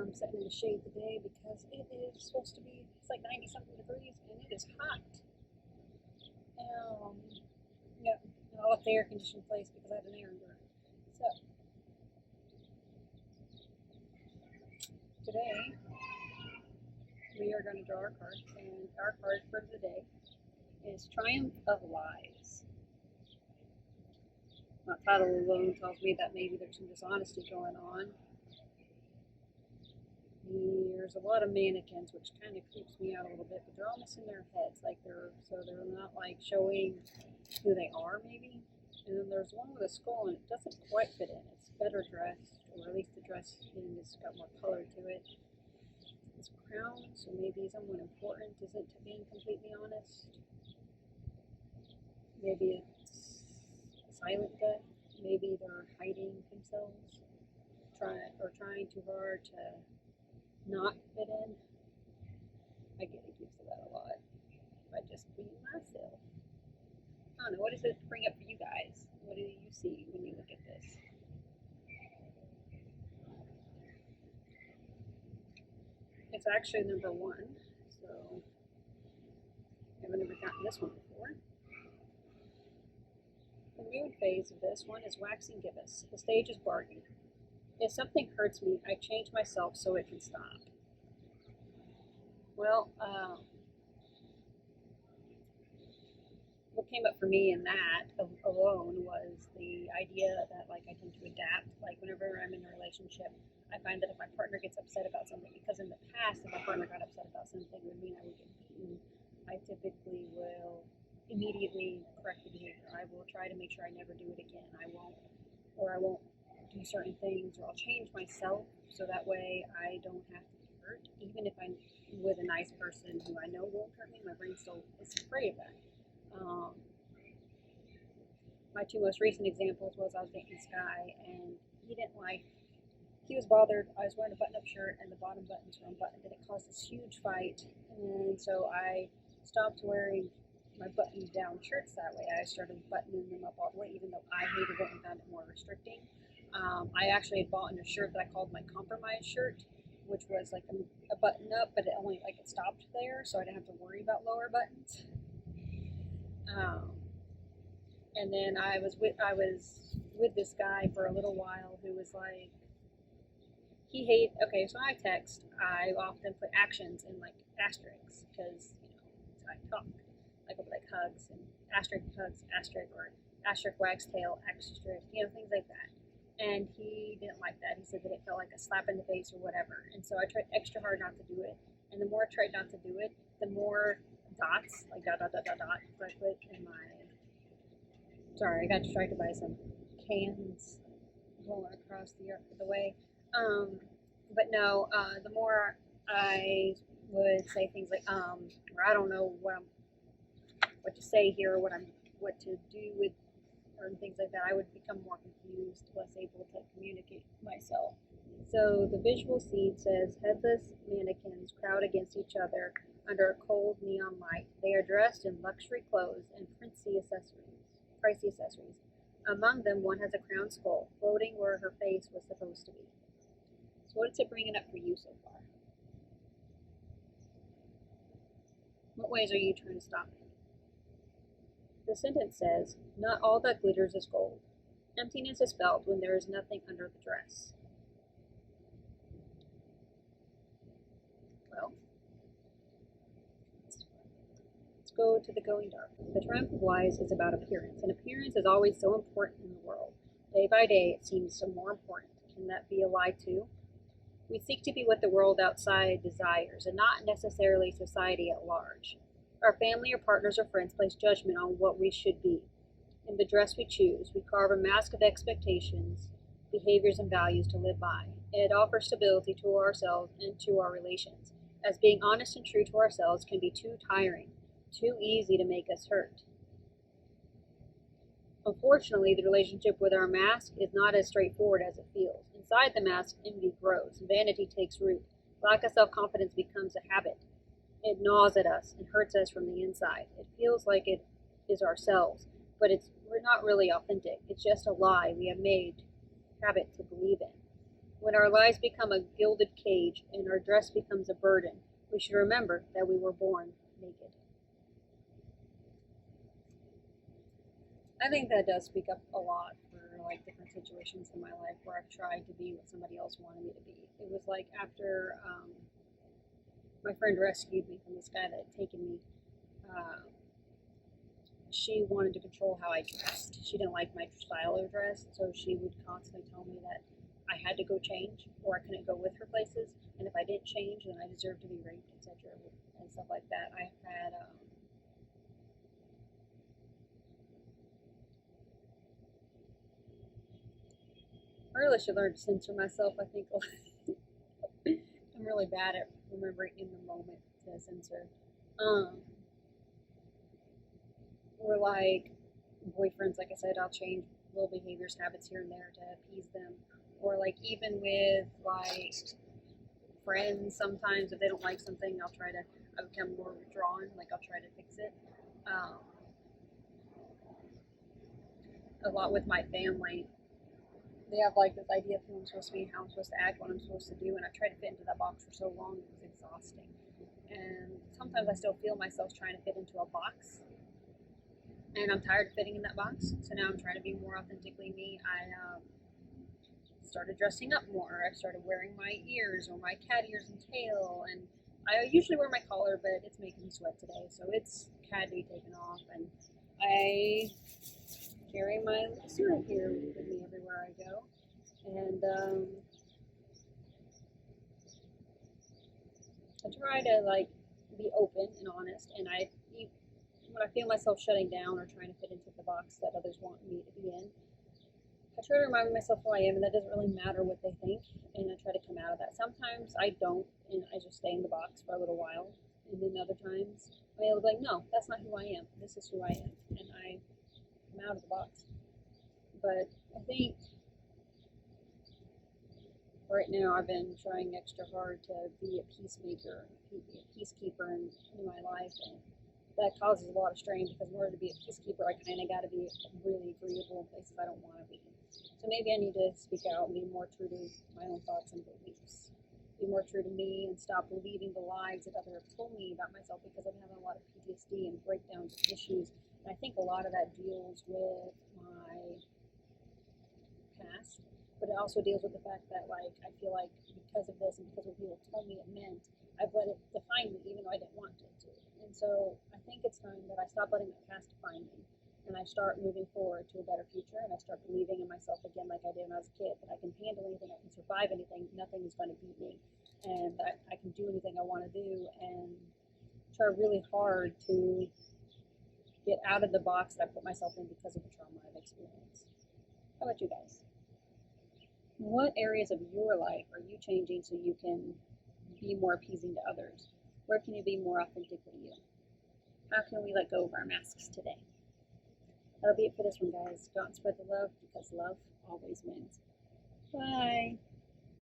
I'm sitting in the shade today because it is supposed to be, it's like 90 something degrees and it is hot. Um, yeah, and I left the air conditioning place because I had an air indoor. So, today we are going to draw our cards, and our card for the day is Triumph of Lies. My title alone tells me that maybe there's some dishonesty going on. There's a lot of mannequins, which kind of creeps me out a little bit, but they're almost in their heads, like they're not like showing who they are, maybe. And then there's one with a skull, and it doesn't quite fit in. It's better dressed, or at least the dressing has got more color to it. It's crown, so maybe someone important isn't being completely honest. Maybe it's a silent death. Maybe they're hiding themselves, trying too hard to not fit in. I get accused of that a lot by just being myself. I don't know, what does it bring up for you guys? What do you see when you look at this? It's actually number one, so I've never gotten this one before. The mood phase of this one is waxing gibbous. The stage is bargaining. If something hurts me, I change myself so it can stop. Well, what came up for me in that alone was the idea that like I tend to adapt. Like whenever I'm in a relationship, I find that if my partner gets upset about something, because in the past if my partner got upset about something, it would mean I would get beaten. I typically will immediately correct the behavior. I will try to make sure I never do it again. I won't do certain things, or I'll change myself so that way I don't have to be hurt. Even if I'm with a nice person who I know won't hurt me, my brain still is afraid of that. My two most recent examples was I was dating this guy, and he was bothered. I was wearing a button-up shirt, and the bottom buttons were unbuttoned, and it caused this huge fight. And so I stopped wearing my button-down shirts that way. I started buttoning them up all the way, even though I hated it and found it more restricting. I actually had bought a shirt that I called my compromise shirt, which was like a button up, but it only like it stopped there, so I didn't have to worry about lower buttons. And then I was with this guy for a little while who was like, okay, so I text, I often put actions in like asterisks because, that's how I talk. Like I'll put like hugs and asterisk hugs, asterisk, or asterisk wags tail, asterisk, things like that. And he didn't like that. He said that it felt like a slap in the face or whatever. And so I tried extra hard not to do it. And the more I tried not to do it, the more dots, like dot, dot, dot, dot, dot, I put in my, sorry, I got distracted by some cans rolling across the way. But no, the more I would say things like, or I don't know what to say here, or what to do with, or things like that, I would become more confused, less able to communicate myself. So the visual seed says, headless mannequins crowd against each other under a cold neon light. They are dressed in luxury clothes and pricey accessories. Among them, one has a crown skull, floating where her face was supposed to be. So what is it bringing up for you so far? What ways are you trying to stop it? The sentence says, not all that glitters is gold. Emptiness is felt when there is nothing under the dress. Well, let's go to the going dark. The triumph of lies is about appearance, and appearance is always so important in the world. Day by day, it seems so more important. Can that be a lie too? We seek to be what the world outside desires, and not necessarily society at large. Our family or partners or friends place judgment on what we should be. In the dress we choose, we carve a mask of expectations, behaviors, and values to live by. It offers stability to ourselves and to our relations, as being honest and true to ourselves can be too tiring, too easy to make us hurt. Unfortunately, the relationship with our mask is not as straightforward as it feels. Inside the mask, envy grows, vanity takes root, lack of self-confidence becomes a habit. It gnaws at us and hurts us from the inside. It feels like it is ourselves, but we're not really authentic. It's just a lie we have made habit to believe in. When our lives become a gilded cage and our dress becomes a burden, we should remember that we were born naked. I think that does speak up a lot for like different situations in my life where I've tried to be what somebody else wanted me to be. It was like after my friend rescued me from this guy that had taken me. Uh, she wanted to control how I dressed. She didn't like my style of dress, so she would constantly tell me that I had to go change or I couldn't go with her places, and if I didn't change, then I deserved to be raped, etc., and stuff like that. I really should learn to censor myself. I think I'm really bad at remembering in the moment to censor. Um, or like boyfriends, like I said, I'll change little behaviors, habits here and there to appease them. Or like even with like friends, sometimes if they don't like something, I become more withdrawn. Like I'll try to fix it. Um, a lot with my family, they have like this idea of who I'm supposed to be, how I'm supposed to act, what I'm supposed to do, and I tried to fit into that box for so long it was exhausting. And sometimes I still feel myself trying to fit into a box, and I'm tired of fitting in that box. So now I'm trying to be more authentically me. I started dressing up more. I started wearing my ears or my cat ears and tail, and I usually wear my collar, but it's making me sweat today, so it's had to be taken off. And I carry my elixir here with me everywhere I go, and I try to like be open and honest. And when I feel myself shutting down or trying to fit into the box that others want me to be in, I try to remind myself who I am, and that doesn't really matter what they think, and I try to come out of that. Sometimes I don't, and I just stay in the box for a little while, and then other times I'll be like, no, that's not who I am. This is who I am, and I come out of the box. But I think right now I've been trying extra hard to be a peacemaker, be a peacekeeper in my life, and that causes a lot of strain because in order to be a peacekeeper, I kind of got to be really agreeable in places I don't want to be. So maybe I need to speak out and be more true to my own thoughts and beliefs. Be more true to me and stop believing the lies that others have told me about myself, because I'm having a lot of PTSD and breakdowns issues. And I think a lot of that deals with my past, but it also deals with the fact that like I feel like because of this and because of what people told me it meant, I've let it define me even though I didn't want it to. And so I think it's time that I stop letting my past define me, and I start moving forward to a better future, and I start believing in myself again like I did when I was a kid, that I can handle anything, I can survive anything, nothing is going to beat me, and that I can do anything I want to do, and try really hard to get out of the box that I put myself in because of the trauma I've experienced. How about you guys? What areas of your life are you changing so you can be more appeasing to others? Where can you be more authentically you? How can we let go of our masks today? That'll be it for this one, guys. Go out and spread the love, because love always wins. Bye.